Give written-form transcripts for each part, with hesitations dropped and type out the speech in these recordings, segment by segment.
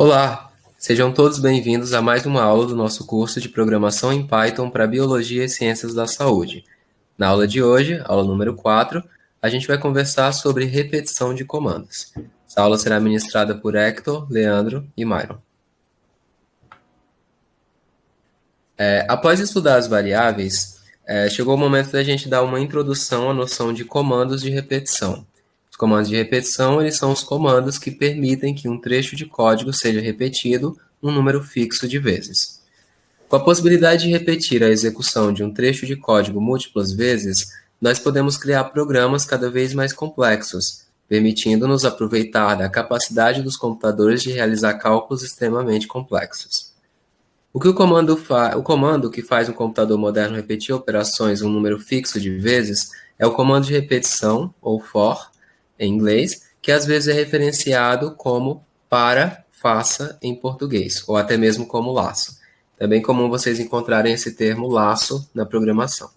Olá, sejam todos bem-vindos a mais uma aula do nosso curso de Programação em Python para Biologia e Ciências da Saúde. Na aula de hoje, aula número 4, a gente vai conversar sobre repetição de comandos. Essa aula será ministrada por Hector, Leandro e Myron. Após estudar as variáveis, chegou o momento da gente dar uma introdução à noção de comandos de repetição. Os comandos de repetição, eles são os comandos que permitem que um trecho de código seja repetido um número fixo de vezes. Com a possibilidade de repetir a execução de um trecho de código múltiplas vezes, nós podemos criar programas cada vez mais complexos, permitindo-nos aproveitar da capacidade dos computadores de realizar cálculos extremamente complexos. O comando que faz um computador moderno repetir operações um número fixo de vezes é o comando de repetição, ou for, em inglês, que às vezes é referenciado como para, faça em português, ou até mesmo como laço. É bem comum vocês encontrarem esse termo laço na programação.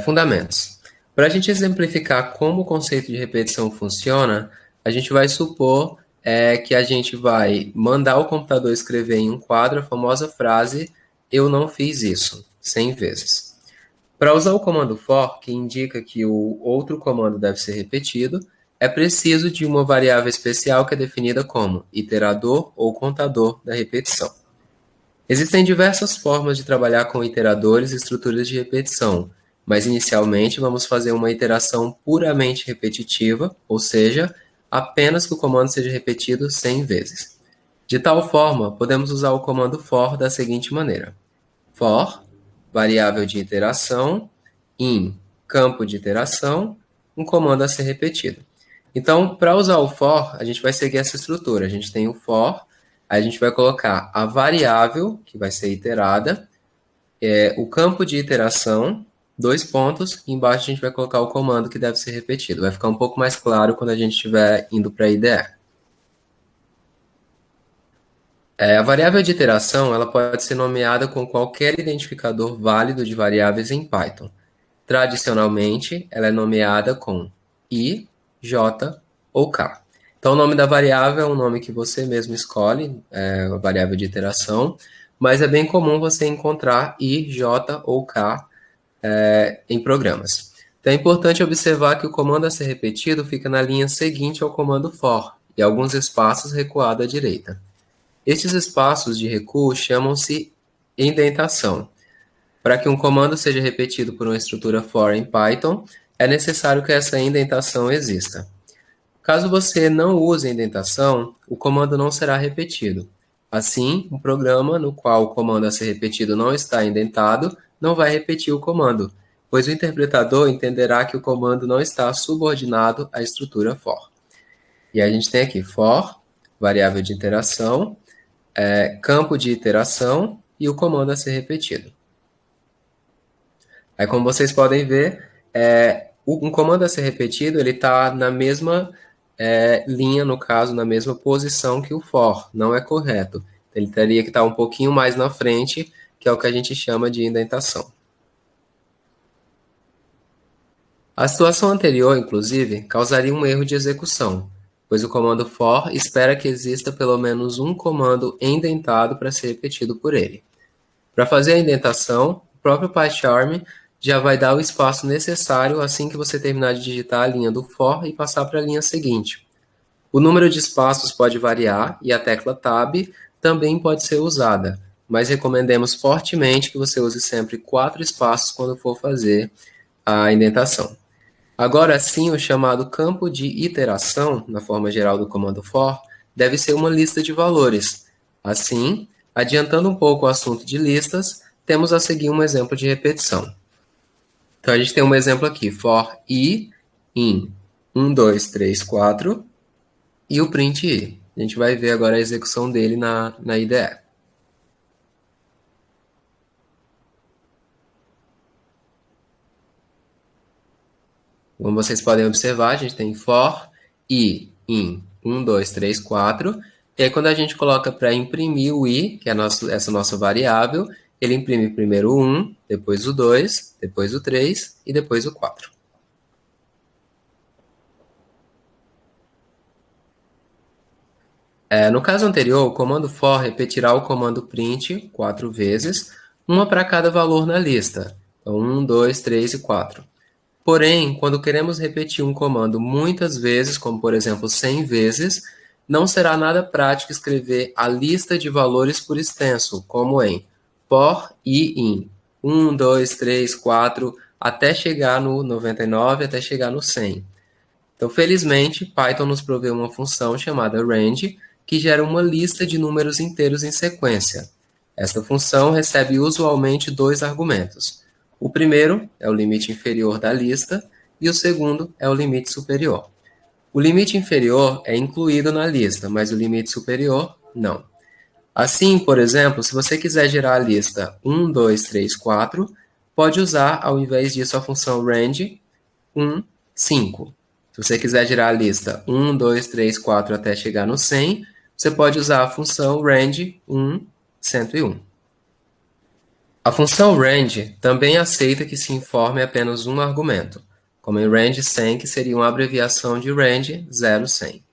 Fundamentos. Para a gente exemplificar como o conceito de repetição funciona, a gente vai supor que a gente vai mandar o computador escrever em um quadro a famosa frase "eu não fiz isso", 100 vezes. Para usar o comando for, que indica que o outro comando deve ser repetido, é preciso de uma variável especial que é definida como iterador ou contador da repetição. Existem diversas formas de trabalhar com iteradores e estruturas de repetição, mas inicialmente vamos fazer uma iteração puramente repetitiva, ou seja, apenas que o comando seja repetido 100 vezes. De tal forma, podemos usar o comando for da seguinte maneira: for, variável de iteração, in, campo de iteração, um comando a ser repetido. Então, para usar o for, a gente vai seguir essa estrutura. A gente tem o for, aí a gente vai colocar a variável, que vai ser iterada, o campo de iteração, 2 pontos, e embaixo a gente vai colocar o comando que deve ser repetido. Vai ficar um pouco mais claro quando a gente estiver indo para a IDE. A variável de iteração ela pode ser nomeada com qualquer identificador válido de variáveis em Python. Tradicionalmente, ela é nomeada com I, J ou K. Então, o nome da variável é um nome que você mesmo escolhe, a variável de iteração, mas é bem comum você encontrar I, J ou K em programas. Então, é importante observar que o comando a ser repetido fica na linha seguinte ao comando for, e alguns espaços recuado à direita. Estes espaços de recuo chamam-se indentação. Para que um comando seja repetido por uma estrutura for em Python, é necessário que essa indentação exista. Caso você não use indentação, o comando não será repetido. Assim, um programa no qual o comando a ser repetido não está indentado não vai repetir o comando, pois o interpretador entenderá que o comando não está subordinado à estrutura for. E a gente tem aqui for, variável de iteração, campo de iteração e o comando a ser repetido. Aí, como vocês podem ver, um comando a ser repetido, ele está na mesma linha, no caso, na mesma posição que o for, não é correto. Ele teria que estar um pouquinho mais na frente, que é o que a gente chama de indentação. A situação anterior, inclusive, causaria um erro de execução, pois o comando for espera que exista pelo menos um comando indentado para ser repetido por ele. Para fazer a indentação, o próprio PyCharm já vai dar o espaço necessário assim que você terminar de digitar a linha do for e passar para a linha seguinte. O número de espaços pode variar e a tecla Tab também pode ser usada, mas recomendamos fortemente que você use sempre 4 espaços quando for fazer a indentação. Agora sim, o chamado campo de iteração, na forma geral do comando for, deve ser uma lista de valores. Assim, adiantando um pouco o assunto de listas, temos a seguir um exemplo de repetição. Então, a gente tem um exemplo aqui, for i in 1, 2, 3, 4 e o print i. A gente vai ver agora a execução dele na IDE. Como vocês podem observar, a gente tem for i in 1, 2, 3, 4. E aí, quando a gente coloca para imprimir o i, que é essa nossa variável, ele imprime primeiro o 1, depois o 2, depois o 3 e depois o 4. No caso anterior, o comando for repetirá o comando print 4 vezes, uma para cada valor na lista. Então, 1, 2, 3 e 4. Porém, quando queremos repetir um comando muitas vezes, como por exemplo 100 vezes, não será nada prático escrever a lista de valores por extenso, como em for e in 1, 2, 3, 4, até chegar no 99, até chegar no 100. Então, felizmente, Python nos provê uma função chamada range, que gera uma lista de números inteiros em sequência. Esta função recebe usualmente dois argumentos. O primeiro é o limite inferior da lista e o segundo é o limite superior. O limite inferior é incluído na lista, mas o limite superior não. Assim, por exemplo, se você quiser gerar a lista 1, 2, 3, 4, pode usar, ao invés disso, a função range 1, 5. Se você quiser gerar a lista 1, 2, 3, 4 até chegar no 100, você pode usar a função range 1, 101. A função range também aceita que se informe apenas um argumento, como em range 100, que seria uma abreviação de range 0, 100.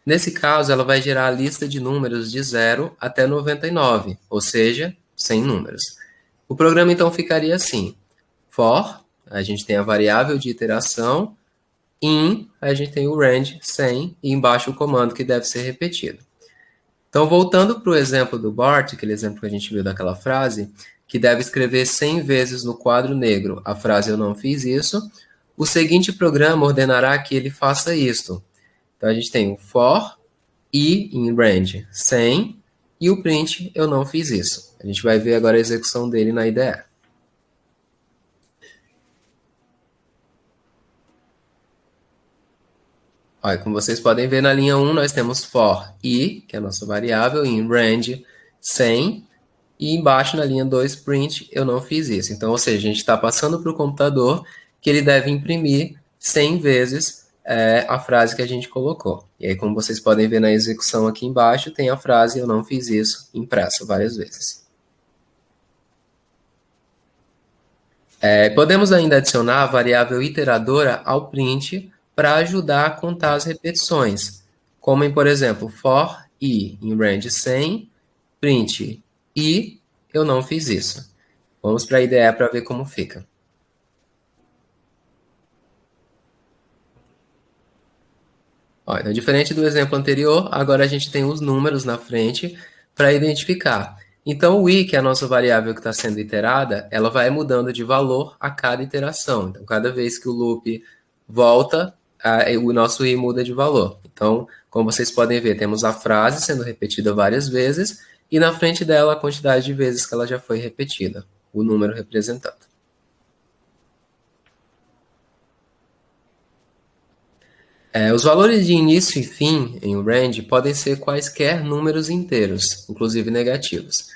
Nesse caso, ela vai gerar a lista de números de 0 até 99, ou seja, 100 números. O programa então ficaria assim: for, a gente tem a variável de iteração, in, a gente tem o range 100 e embaixo o comando que deve ser repetido. Então, voltando para o exemplo do Bart, aquele exemplo que a gente viu daquela frase, que deve escrever 100 vezes no quadro negro a frase eu não fiz isso, o seguinte programa ordenará que ele faça isto. Então, a gente tem o for e em range 100 e o print eu não fiz isso. A gente vai ver agora a execução dele na IDE. Olha, como vocês podem ver na linha 1, nós temos for i, que é a nossa variável, em range 100, e embaixo na linha 2, print, eu não fiz isso. Então, ou seja, a gente está passando para o computador que ele deve imprimir 100 vezes a frase que a gente colocou. E aí, como vocês podem ver na execução aqui embaixo, tem a frase eu não fiz isso impressa várias vezes. Podemos ainda adicionar a variável iteradora ao print para ajudar a contar as repetições, como em, por exemplo, for i em range 100, print i, eu não fiz isso. Vamos para a IDE para ver como fica. Então, diferente do exemplo anterior, agora a gente tem os números na frente para identificar. Então, o i, que é a nossa variável que está sendo iterada, ela vai mudando de valor a cada iteração. Então, cada vez que o loop volta, o nosso i muda de valor. Então, como vocês podem ver, temos a frase sendo repetida várias vezes e na frente dela a quantidade de vezes que ela já foi repetida, o número representado. Os valores de início e fim em um range podem ser quaisquer números inteiros, inclusive negativos.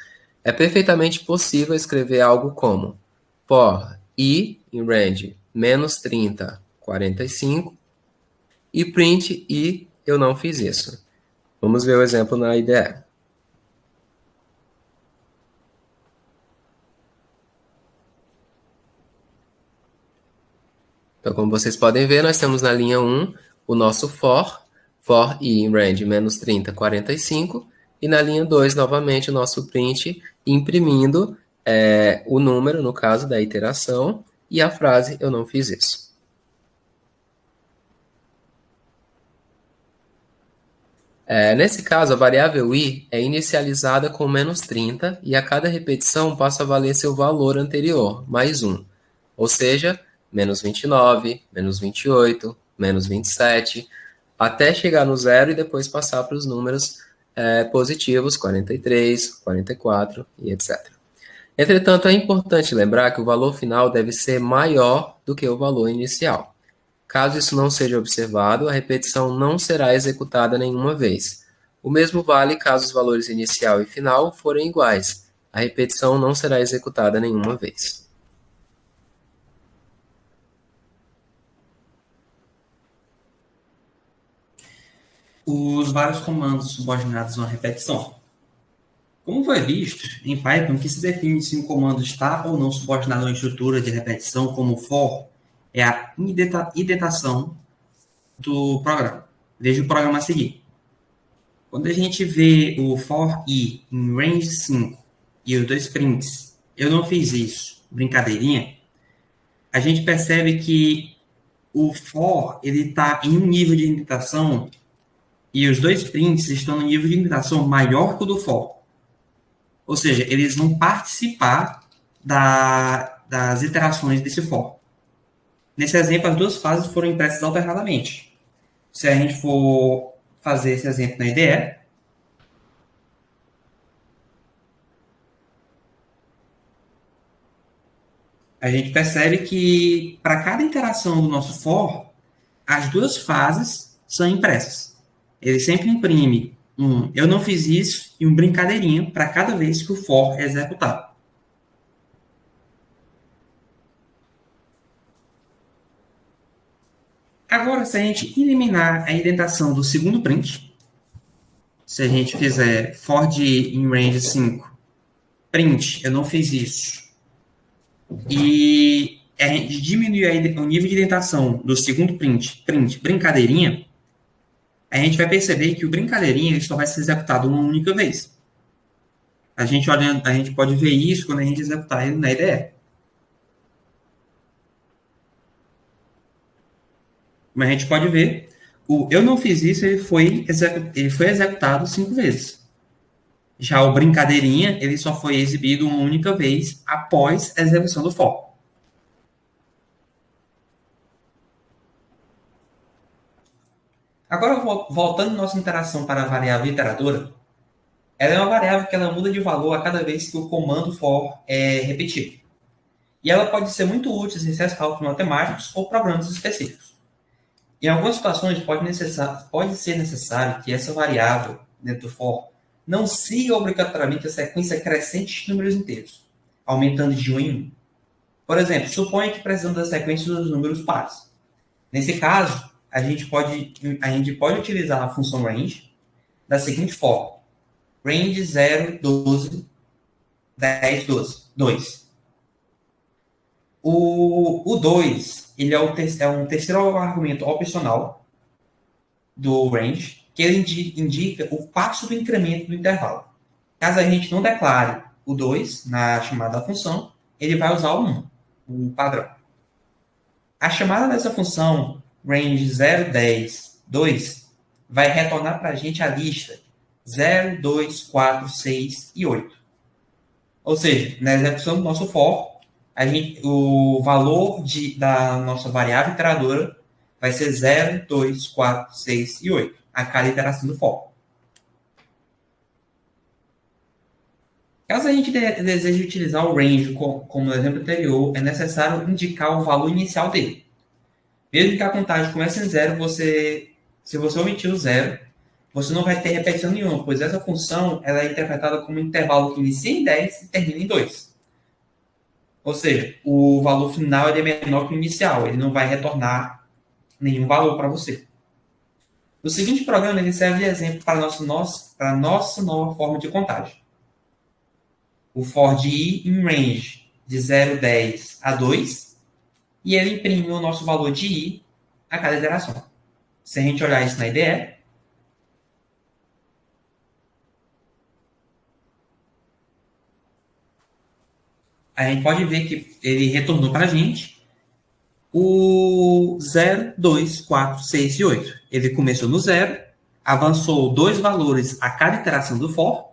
É perfeitamente possível escrever algo como for i em range menos 30, 45 e print i, eu não fiz isso. Vamos ver o exemplo na IDE. Então, como vocês podem ver, nós temos na linha 1 o nosso for i em range menos 30, 45, e na linha 2, novamente, o nosso print imprimindo o número, no caso da iteração, e a frase eu não fiz isso. Nesse caso, a variável i é inicializada com menos 30 e a cada repetição passa a valer seu valor anterior, mais 1. Ou seja, menos 29, menos 28, menos 27, até chegar no zero e depois passar para os números positivos, 43, 44 e etc. Entretanto, é importante lembrar que o valor final deve ser maior do que o valor inicial. Caso isso não seja observado, a repetição não será executada nenhuma vez. O mesmo vale caso os valores inicial e final forem iguais. A repetição não será executada nenhuma vez. Os vários comandos subordinados a uma repetição. Como foi visto, em Python, que se define se um comando está ou não subordinado a uma estrutura de repetição como for, é a indentação do programa. Veja o programa a seguir. Quando a gente vê o for i em range 5 e os dois prints, eu não fiz isso, brincadeirinha, a gente percebe que o for ele está em um nível de indentação e os dois prints estão no nível de indentação maior que o do for. Ou seja, eles vão participar das iterações desse for. Nesse exemplo, as duas fases foram impressas alternadamente. Se a gente for fazer esse exemplo na IDE, a gente percebe que para cada interação do nosso for, as duas fases são impressas. Ele sempre imprime um eu não fiz isso e um brincadeirinho para cada vez que o for é executado. Agora, se a gente eliminar a indentação do segundo print, se a gente fizer for de in range 5, print, eu não fiz isso, e a gente diminuir o nível de indentação do segundo print, brincadeirinha, a gente vai perceber que o brincadeirinha ele só vai ser executado uma única vez. A gente pode ver isso quando a gente executar ele na IDE. Mas a gente pode ver, o eu não fiz isso, ele foi executado 5 vezes. Já o brincadeirinha, ele só foi exibido uma única vez após a execução do for. Agora, voltando nossa interação para a variável iteradora, ela é uma variável que ela muda de valor a cada vez que o comando for é repetido. E ela pode ser muito útil em certos cálculos matemáticos ou programas específicos. Em algumas situações, pode ser necessário que essa variável dentro do for não siga obrigatoriamente a sequência crescente de números inteiros, aumentando de 1 em 1. Por exemplo, suponha que precisamos da sequência dos números pares. Nesse caso, a gente pode utilizar a função range da seguinte forma: range 0, 12, 10, 12, 2. O 2 ele é um terceiro argumento opcional do range, que ele indica o passo do incremento do intervalo. Caso a gente não declare o 2 na chamada da função, ele vai usar o 1, o padrão. A chamada dessa função, range 0, 10, 2, vai retornar para a gente a lista 0, 2, 4, 6 e 8. Ou seja, na execução do nosso for, o valor da nossa variável iteradora vai ser 0, 2, 4, 6 e 8, a cada iteração do for. Caso a gente deseje utilizar o range como no exemplo anterior, é necessário indicar o valor inicial dele. Mesmo que a contagem comece em 0, se você omitir o 0, você não vai ter repetição nenhuma, pois essa função ela é interpretada como um intervalo que inicia em 10 e termina em 2. Ou seja, o valor final é menor que o inicial, ele não vai retornar nenhum valor para você. O seguinte programa ele serve de exemplo para a nossa nova forma de contagem. O for de i em range de 0, 10 a 2, e ele imprime o nosso valor de i a cada iteração. Se a gente olhar isso na IDE, a gente pode ver que ele retornou para a gente o 0, 2, 4, 6 e 8. Ele começou no 0, avançou 2 valores a cada iteração do for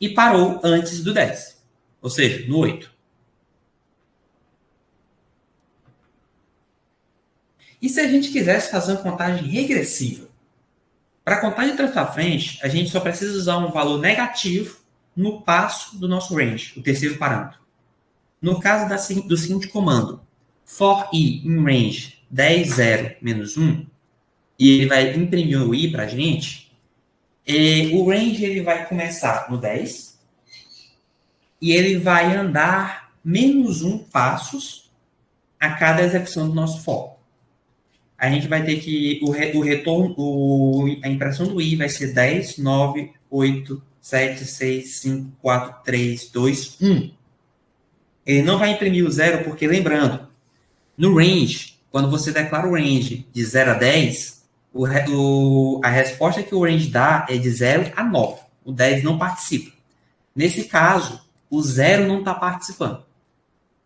e parou antes do 10, ou seja, no 8. E se a gente quisesse fazer uma contagem regressiva? Para contar de trás para frente, a gente só precisa usar um valor negativo no passo do nosso range, o terceiro parâmetro. No caso do seguinte comando, for i em range 10, 0, menos 1, e ele vai imprimir o i para a gente, o range ele vai começar no 10 e ele vai andar menos 1 passos a cada execução do nosso for. A gente vai ter que a impressão do i vai ser 10, 9, 8, 7, 6, 5, 4, 3, 2, 1. Ele não vai imprimir o 0 porque, lembrando, no range, quando você declara o range de 0 a 10, A resposta que o range dá é de 0 a 9. O 10 não participa. Nesse caso, o 0 não está participando.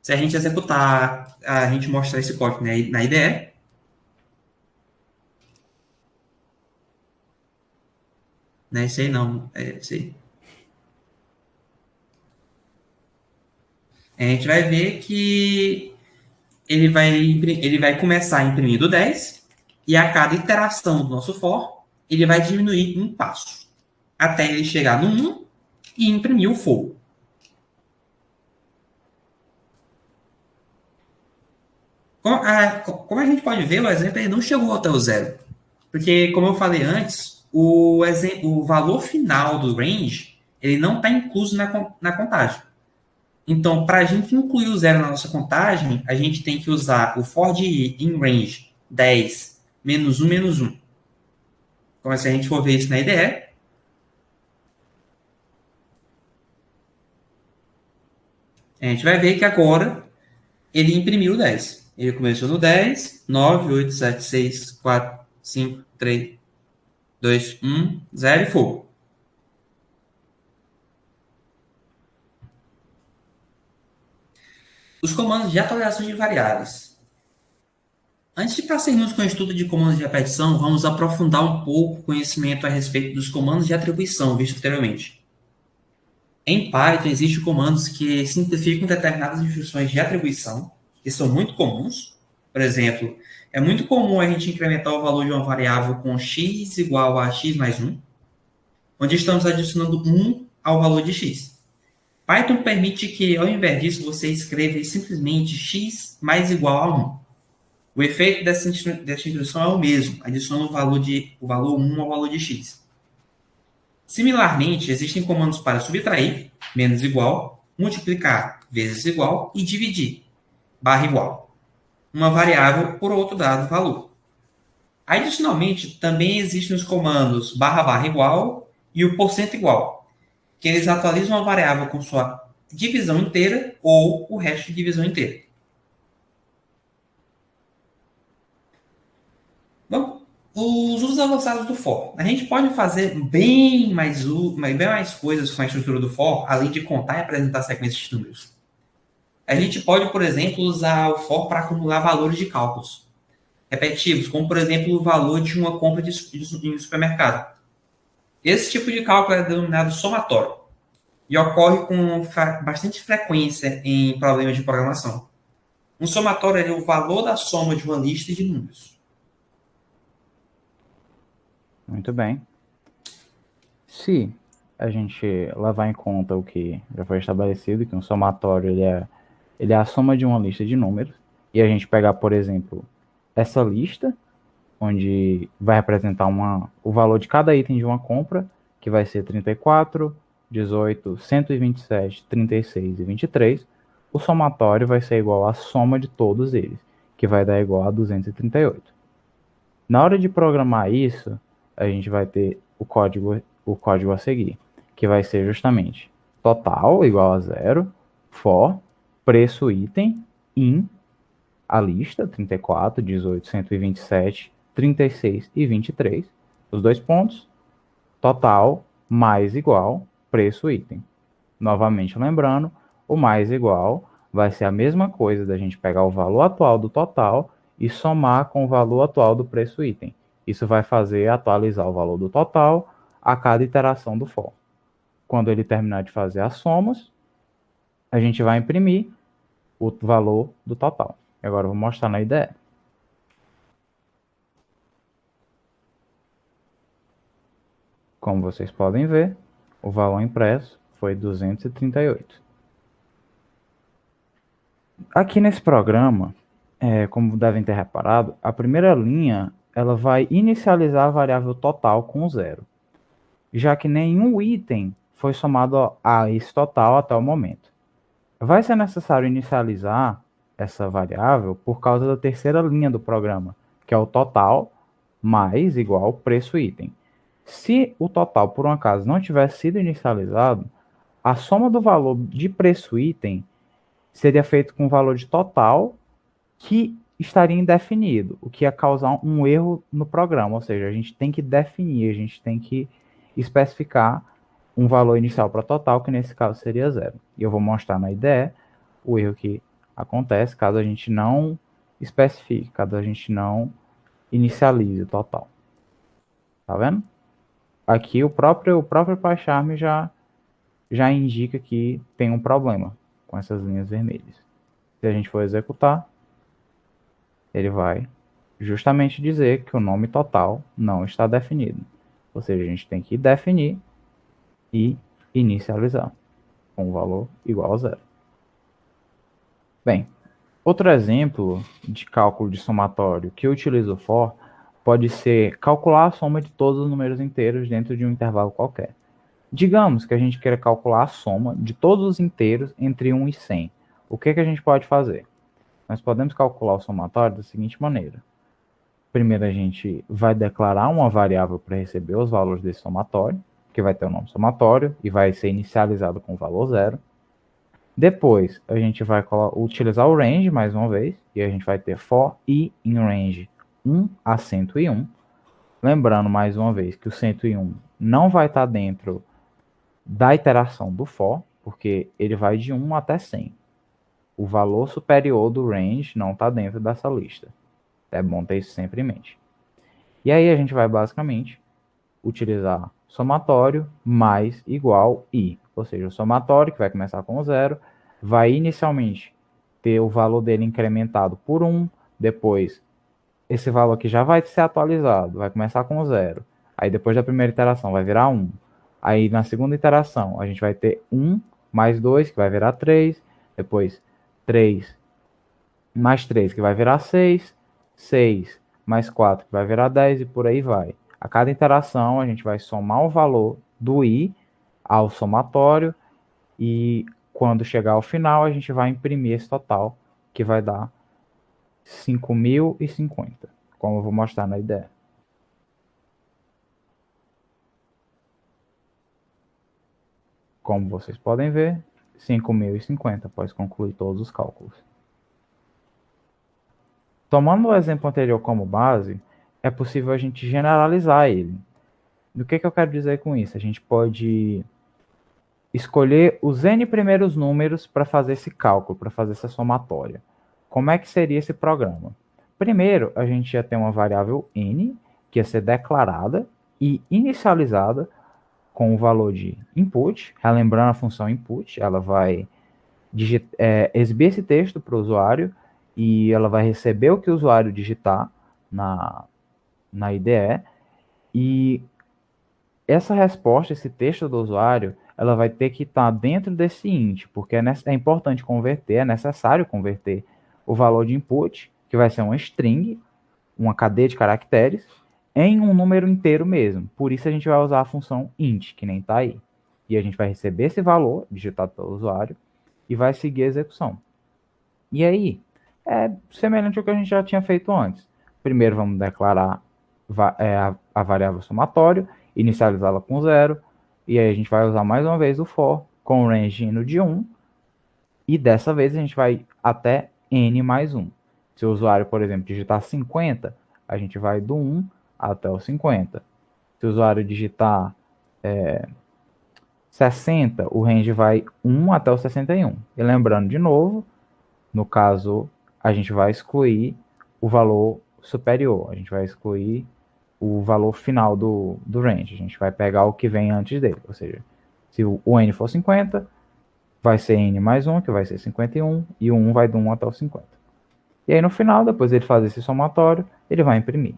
Se a gente executar, a gente mostrar esse código, né, na IDE, né, esse aí não, esse aí. A gente vai ver que ele vai começar imprimindo 10 e a cada iteração do nosso for, ele vai diminuir um passo até ele chegar no 1 e imprimir o for. Como a gente pode ver, o exemplo ele não chegou até o 0. Porque, como eu falei antes, o valor final do range ele não está incluso na contagem. Então, para a gente incluir o 0 na nossa contagem, a gente tem que usar o for de in range 10 menos 1 menos 1. Então, se a gente for ver isso na IDE, a gente vai ver que agora ele imprimiu o 10. Ele começou no 10, 9, 8, 7, 6, 4, 5, 3, 2, 1, 0 e fogo. Os comandos de atualização de variáveis. Antes de prosseguirmos com o estudo de comandos de repetição, vamos aprofundar um pouco o conhecimento a respeito dos comandos de atribuição visto anteriormente. Em Python, existem comandos que simplificam determinadas instruções de atribuição, que são muito comuns. Por exemplo, é muito comum a gente incrementar o valor de uma variável com x igual a x mais 1, onde estamos adicionando 1 ao valor de x. Python permite que, ao invés disso, você escreva simplesmente x mais igual a 1. O efeito dessa instrução é o mesmo, adiciona o valor 1 ao valor de x. Similarmente, existem comandos para subtrair, menos igual, multiplicar, vezes igual, e dividir, barra igual, uma variável por outro dado valor. Adicionalmente, também existem os comandos barra barra igual e o porcento igual, que eles atualizam uma variável com sua divisão inteira ou o resto de divisão inteira. Bom, os usos avançados do for. A gente pode fazer bem mais coisas com a estrutura do for, além de contar e apresentar sequências de números. A gente pode, por exemplo, usar o for para acumular valores de cálculos repetitivos, como, por exemplo, o valor de uma compra de supermercado. Esse tipo de cálculo é denominado somatório e ocorre com bastante frequência em problemas de programação. Um somatório é o valor da soma de uma lista de números. Muito bem. Se a gente levar em conta o que já foi estabelecido, que um somatório ele é a soma de uma lista de números, e a gente pegar, por exemplo, essa lista, onde vai representar o valor de cada item de uma compra, que vai ser 34, 18, 127, 36 e 23, o somatório vai ser igual à soma de todos eles, que vai dar igual a 238. Na hora de programar isso, a gente vai ter o código a seguir, que vai ser justamente total igual a 0, for, preço item, in, a lista, 34, 18, 127, 36 e 23, os dois pontos, total mais igual, preço item. Novamente lembrando, o mais igual vai ser a mesma coisa da gente pegar o valor atual do total e somar com o valor atual do preço item. Isso vai fazer atualizar o valor do total a cada iteração do for. Quando ele terminar de fazer as somas, a gente vai imprimir o valor do total. Agora eu vou mostrar na IDE. Como vocês podem ver, o valor impresso foi 238. Aqui nesse programa, como devem ter reparado, a primeira linha ela vai inicializar a variável total com 0, já que nenhum item foi somado a esse total até o momento. Vai ser necessário inicializar essa variável por causa da terceira linha do programa, que é o total mais igual preço item. Se o total, por um acaso, não tivesse sido inicializado, a soma do valor de preço item seria feita com o valor de total, que estaria indefinido, o que ia causar um erro no programa, ou seja, a gente tem que definir, a gente tem que especificar um valor inicial para total, que nesse caso seria 0. E eu vou mostrar na IDE o erro que acontece caso a gente não especifique, caso a gente não inicialize o total. Tá vendo? Aqui o próprio PyCharm já indica que tem um problema com essas linhas vermelhas. Se a gente for executar, ele vai justamente dizer que o nome total não está definido. Ou seja, a gente tem que definir e inicializar com um valor igual a 0. Bem, outro exemplo de cálculo de somatório que utiliza o for pode ser calcular a soma de todos os números inteiros dentro de um intervalo qualquer. Digamos que a gente queira calcular a soma de todos os inteiros entre 1 e 100. O que a gente pode fazer? Nós podemos calcular o somatório da seguinte maneira. Primeiro a gente vai declarar uma variável para receber os valores desse somatório, que vai ter o nome somatório e vai ser inicializado com o valor 0. Depois a gente vai utilizar o range mais uma vez, e a gente vai ter for i in range 1 a 101. Lembrando mais uma vez que o 101 não vai estar dentro da iteração do for, porque ele vai de 1 até 100. O valor superior do range não está dentro dessa lista. É bom ter isso sempre em mente. E aí a gente vai basicamente utilizar somatório mais igual i. Ou seja, o somatório, que vai começar com 0, vai inicialmente ter o valor dele incrementado por 1, depois esse valor aqui já vai ser atualizado, vai começar com 0. Aí depois da primeira iteração vai virar 1. Aí na segunda iteração a gente vai ter 1 mais 2, que vai virar 3, depois 3 mais 3, que vai virar 6, 6 mais 4, que vai virar 10 e por aí vai. A cada interação a gente vai somar o valor do i ao somatório e quando chegar ao final a gente vai imprimir esse total, que vai dar 5.050, como eu vou mostrar na ideia. Como vocês podem ver, 5.050 após concluir todos os cálculos. Tomando o exemplo anterior como base, é possível a gente generalizar ele. Do que eu quero dizer com isso? A gente pode escolher os n primeiros números para fazer esse cálculo, para fazer essa somatória. Como é que seria esse programa? Primeiro, a gente ia ter uma variável n, que ia ser declarada e inicializada com o valor de input. Relembrando a função input, ela vai exibir esse texto para o usuário e ela vai receber o que o usuário digitar na IDE, e essa resposta, esse texto do usuário, ela vai ter que estar dentro desse int, porque é importante converter, é necessário converter o valor de input, que vai ser uma string, uma cadeia de caracteres, em um número inteiro mesmo. Por isso a gente vai usar a função int, que nem está aí. E a gente vai receber esse valor digitado pelo usuário e vai seguir a execução. E aí, é semelhante ao que a gente já tinha feito antes. Primeiro vamos declarar a variável somatório, inicializá-la com 0, e aí a gente vai usar mais uma vez o for com o range indo de 1, e dessa vez a gente vai até n mais 1. Se o usuário, por exemplo, digitar 50, a gente vai do 1 até o 50. Se o usuário digitar 60, o range vai 1 até o 61. E lembrando de novo, no caso, a gente vai excluir o valor superior, a gente vai excluir o valor final do range, a gente vai pegar o que vem antes dele, ou seja, se o n for 50, vai ser n mais 1, que vai ser 51, e o 1 vai do 1 até o 50. E aí no final, depois ele fazer esse somatório, ele vai imprimir.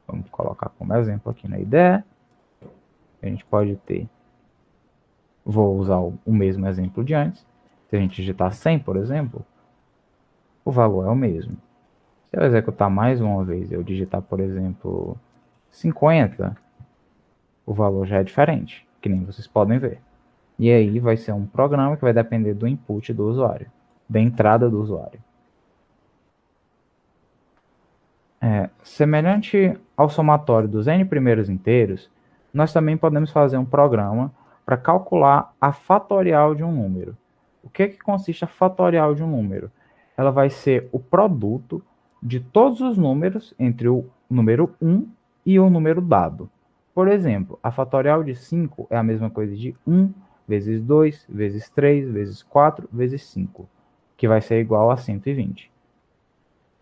Vamos colocar como exemplo aqui na IDE. A gente pode ter, vou usar o mesmo exemplo de antes. Se a gente digitar 100, por exemplo, o valor é o mesmo. Se eu executar mais uma vez e eu digitar, por exemplo, 50, o valor já é diferente, que nem vocês podem ver. E aí vai ser um programa que vai depender do input do usuário, da entrada do usuário. Semelhante ao somatório dos n primeiros inteiros, nós também podemos fazer um programa para calcular a fatorial de um número. O que consiste a fatorial de um número? Ela vai ser o produto de todos os números entre o número 1 e o número dado. Por exemplo, a fatorial de 5 é a mesma coisa de 1 vezes 2 vezes 3 vezes 4 vezes 5, que vai ser igual a 120.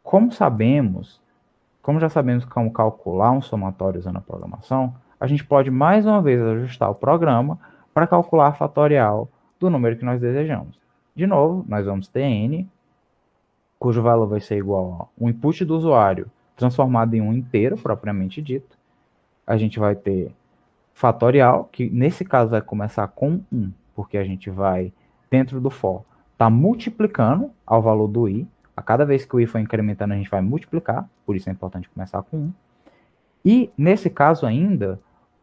Como já sabemos como calcular um somatório usando a programação, a gente pode mais uma vez ajustar o programa para calcular a fatorial do número que nós desejamos. De novo, nós vamos ter n, cujo valor vai ser igual ao input do usuário transformado em um inteiro, propriamente dito. A gente vai ter fatorial, que nesse caso vai começar com 1, porque a gente vai, dentro do for, tá multiplicando ao valor do i. A cada vez que o i for incrementando, a gente vai multiplicar, por isso é importante começar com 1. E, nesse caso ainda,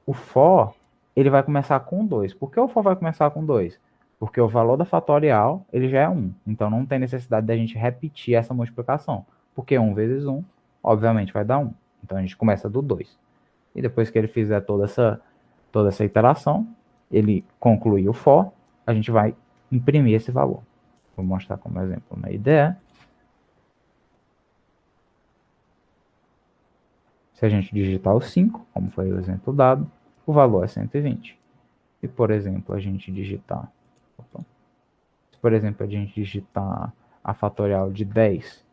o for, ele vai começar com 2. Por que o for vai começar com 2? Porque o valor da fatorial, ele já é 1. Então, não tem necessidade da gente repetir essa multiplicação. Porque 1 vezes 1, obviamente, vai dar 1. Então, a gente começa do 2. E depois que ele fizer toda essa iteração, ele concluir o for, a gente vai imprimir esse valor. Vou mostrar como exemplo na IDE. Se a gente digitar o 5, como foi o exemplo dado, o valor é 120. E, por exemplo, a gente digitar a fatorial de 10,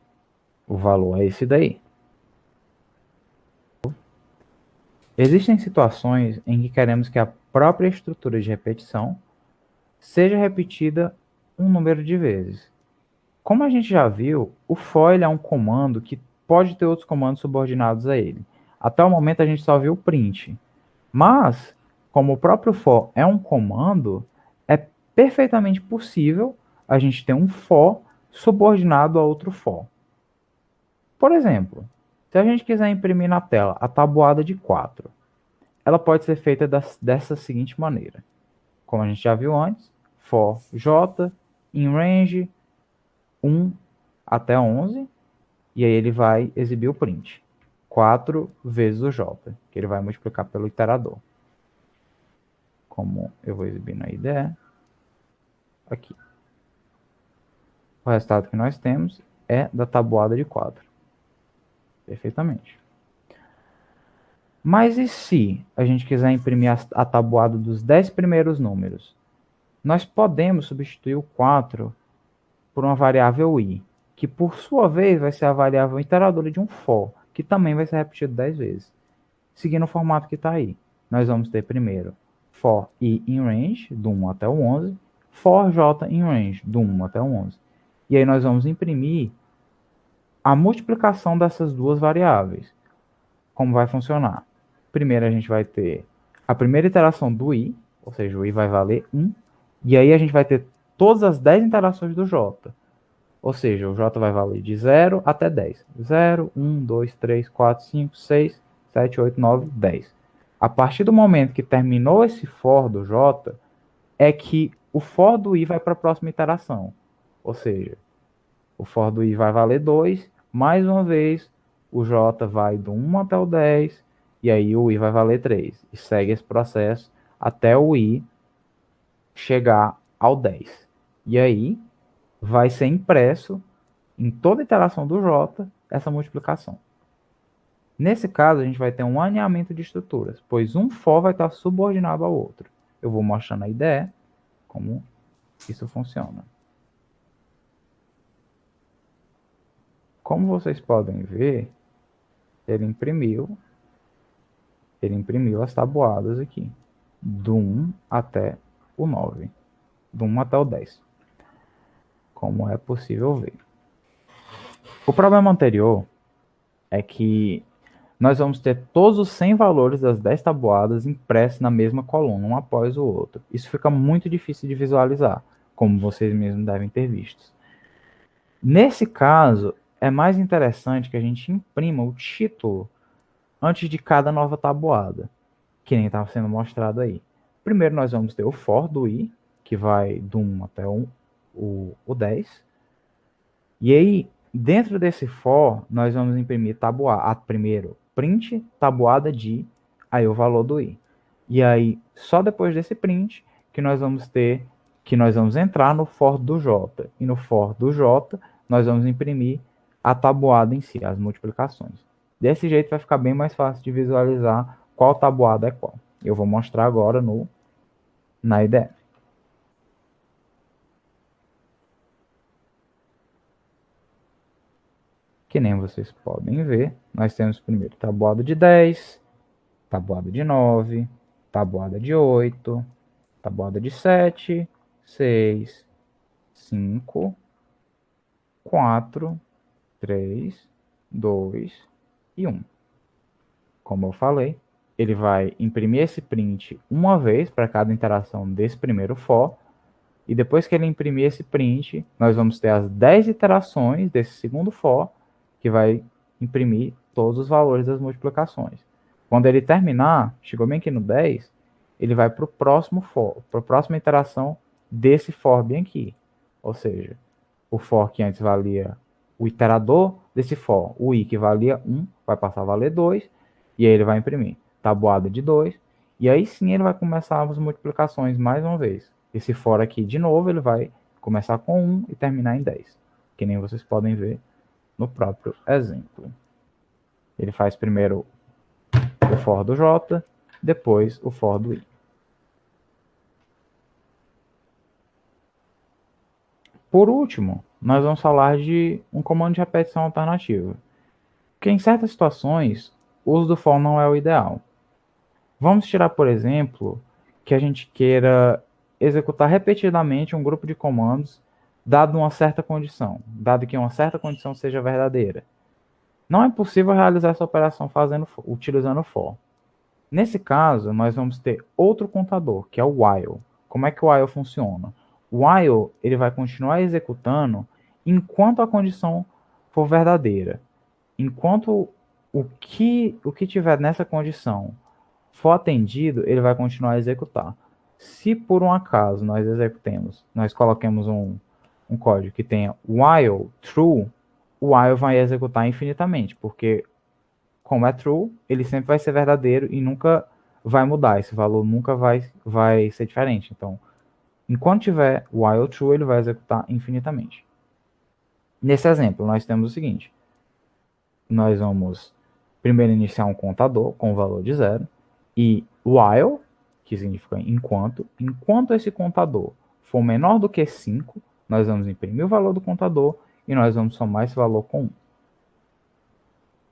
o valor é esse daí. Existem situações em que queremos que a própria estrutura de repetição seja repetida um número de vezes. Como a gente já viu, o for é um comando que pode ter outros comandos subordinados a ele. Até o momento a gente só viu o print. Mas, como o próprio for é um comando, é perfeitamente possível a gente ter um for subordinado a outro for. Por exemplo, se a gente quiser imprimir na tela a tabuada de 4, ela pode ser feita dessa seguinte maneira. Como a gente já viu antes, for j in range 1 até 11, e aí ele vai exibir o print. 4 vezes o j, que ele vai multiplicar pelo iterador. Como eu vou exibir na IDE, aqui. O resultado que nós temos é da tabuada de 4. Perfeitamente. Mas e se a gente quiser imprimir a tabuada dos 10 primeiros números? Nós podemos substituir o 4 por uma variável i, que por sua vez vai ser a variável iteradora de um for, que também vai ser repetido 10 vezes. Seguindo o formato que está aí. Nós vamos ter primeiro for i in range, do 1 até o 11, for j in range, do 1 até o 11. E aí nós vamos imprimir a multiplicação dessas duas variáveis. Como vai funcionar? Primeiro a gente vai ter a primeira iteração do i, ou seja, o i vai valer 1, e aí a gente vai ter todas as 10 interações do j. Ou seja, o j vai valer de 0 até 10. 0, 1, 2, 3, 4, 5, 6, 7, 8, 9, 10. A partir do momento que terminou esse for do j, é que o for do i vai para a próxima iteração. Ou seja, o for do i vai valer 2, mais uma vez, o j vai do 1 até o 10, e aí o i vai valer 3. E segue esse processo até o i chegar ao 10. E aí vai ser impresso em toda iteração do j essa multiplicação. Nesse caso, a gente vai ter um alinhamento de estruturas, pois um for vai estar subordinado ao outro. Eu vou mostrar na IDE como isso funciona. Como vocês podem ver, ele imprimiu as tabuadas aqui, do 1 até o 9, do 1 até o 10, como é possível ver. O problema anterior é que nós vamos ter todos os 100 valores das 10 tabuadas impressos na mesma coluna, um após o outro. Isso fica muito difícil de visualizar, como vocês mesmos devem ter visto. Nesse caso, é mais interessante que a gente imprima o título antes de cada nova tabuada, que nem estava sendo mostrado aí. Primeiro nós vamos ter o for do i, que vai do 1 até o 10. E aí, dentro desse for, nós vamos imprimir tabuada. Primeiro, print tabuada de, aí o valor do i. E aí, só depois desse print, que nós vamos entrar no for do j. E no for do j, nós vamos imprimir a tabuada em si, as multiplicações. Desse jeito vai ficar bem mais fácil de visualizar qual tabuada é qual. Eu vou mostrar agora na IDE. Que nem vocês podem ver, nós temos primeiro tabuada de 10, tabuada de 9, tabuada de 8, tabuada de 7, 6, 5, 4, 3, 2 e 1. Como eu falei, ele vai imprimir esse print uma vez para cada interação desse primeiro for, e depois que ele imprimir esse print, nós vamos ter as 10 iterações desse segundo for, que vai imprimir todos os valores das multiplicações. Quando ele terminar, chegou bem aqui no 10, ele vai para o próximo for, para a próxima iteração desse for bem aqui. Ou seja, o for que antes valia o iterador desse for, o i que valia 1, vai passar a valer 2, e aí ele vai imprimir tabuada de 2, e aí sim ele vai começar as multiplicações mais uma vez. Esse for aqui, de novo, ele vai começar com 1 e terminar em 10, que nem vocês podem ver no próprio exemplo. Ele faz primeiro o for do J, depois o for do I. Por último, nós vamos falar de um comando de repetição alternativa, porque em certas situações, o uso do for não é o ideal. Vamos tirar, por exemplo, que a gente queira executar repetidamente um grupo de comandos dado uma certa condição, dado que uma certa condição seja verdadeira. Não é possível realizar essa operação utilizando for. Nesse caso, nós vamos ter outro contador, que é o while. Como é que o while funciona? O while ele vai continuar executando enquanto a condição for verdadeira. Enquanto o que tiver nessa condição for atendido, ele vai continuar a executar. Se por um acaso nós coloquemos um código que tenha while true, o while vai executar infinitamente, porque como é true, ele sempre vai ser verdadeiro e nunca vai mudar, esse valor nunca vai ser diferente. Então, enquanto tiver while true, ele vai executar infinitamente. Nesse exemplo, nós temos o seguinte: nós vamos primeiro iniciar um contador com o valor de 0, e while, que significa enquanto esse contador for menor do que 5, nós vamos imprimir o valor do contador e nós vamos somar esse valor com 1.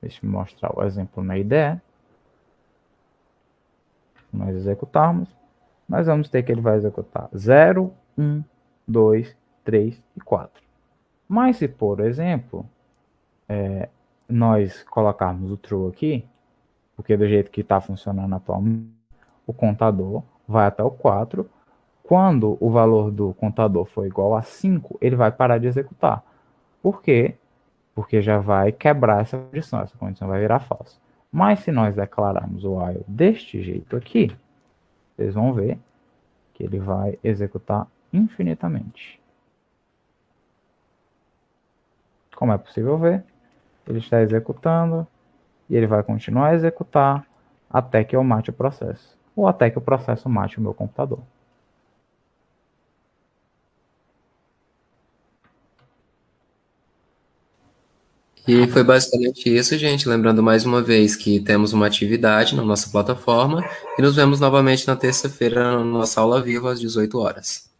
Deixa eu mostrar o exemplo na IDE. Se nós executarmos, nós vamos ter que ele vai executar 0, 1, 2, 3 e 4. Mas se, por exemplo, nós colocarmos o true aqui, porque do jeito que está funcionando atualmente, o contador vai até o 4. Quando o valor do contador for igual a 5, ele vai parar de executar. Por quê? Porque já vai quebrar essa condição vai virar falsa. Mas se nós declararmos o while deste jeito aqui, vocês vão ver que ele vai executar infinitamente. Como é possível ver, ele está executando e ele vai continuar a executar até que eu mate o processo, ou até que o processo mate o meu computador. E foi basicamente isso, gente. Lembrando mais uma vez que temos uma atividade na nossa plataforma e nos vemos novamente na terça-feira na nossa aula viva às 18 horas.